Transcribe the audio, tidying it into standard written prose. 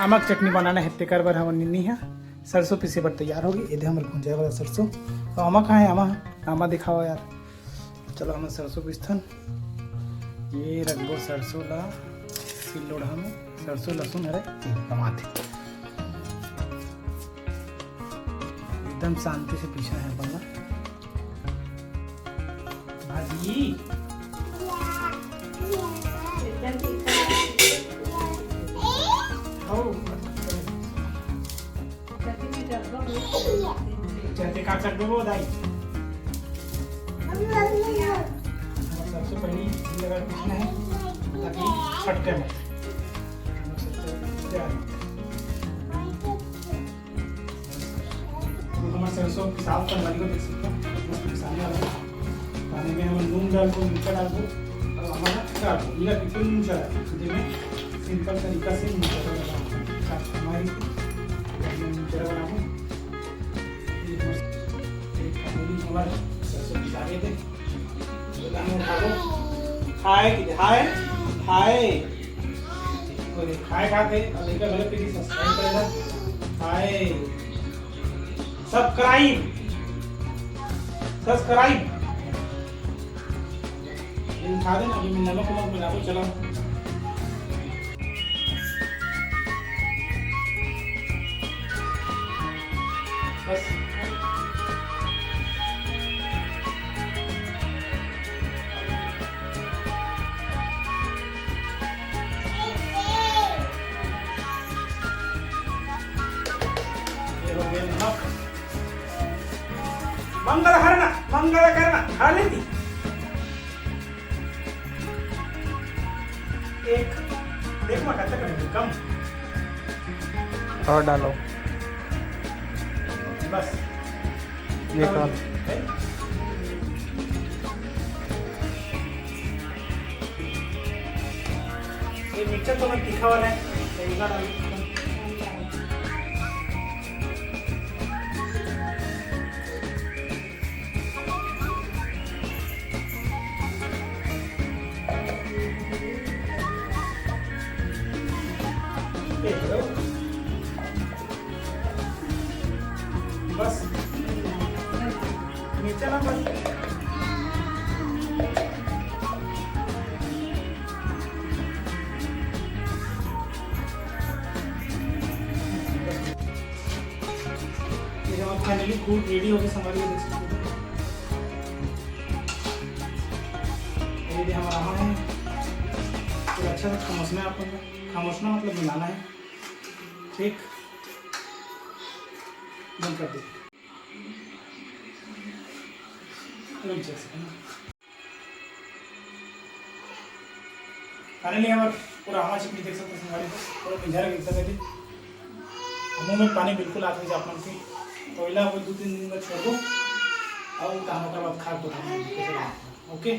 आमक चटनी बनाना है तेकर बर हमन निन्नी है सरसों पीसे बर तैयार होगी ये हमन भुंजाए वाला सरसों तो आमा कहाँ है आमा दिखाओ यार। चलो हम सरसों पीसथन ये रखबो सरसों ला सिल लोढ़ा में सरसों लहसुन हरे टमाटर एकदम शांति से पीछा है अपन भाजी चलते काट सकते हो दाई सबसे पहले लगा पीसना है ताकि फटके मत। हमारे सरसों की साफ करवाने को देख सकते हो पिसाने वाला पानी में हम नून डालबो मिर्चा डालबो और हमारा डालबो ये बिल्कुल नहीं चला सीधे में सिंपल तरीका से मिर्चा हमारी मिर्चा बनाबो हमारे सरसों पिसा के थे खाए खाए खाए खाए खाते और एक गलत तरीके से सब्सक्राइब करेगा खाए सब्सक्राइब खा देना अभी नमक वमक मिला दो चलो बस मंगल हरना मंगल करना खा लेती एक देख मत अच्छा करेंगे कम और डालो बस ये कौन ये मिक्सचर तो मैं तीखा वाला है इधर डाल बस नीचे ना बस फाइनली फूड रेडी हो गई हमारी देख सकते हो ये हमारा है तो अच्छा से खामोशना है अपन खामोशना मतलब मिलाना है ठीक बंद कर दे फाइनली हमारे पूरा आमा चटनी देख सकते हैं हमारे पूरा पिंजरा एकदम अभी मुँह में पानी बिल्कुल आ गई अपन की पहला वो 2-3 दिन में छोड़ दो और काम का बाद खा को ओके।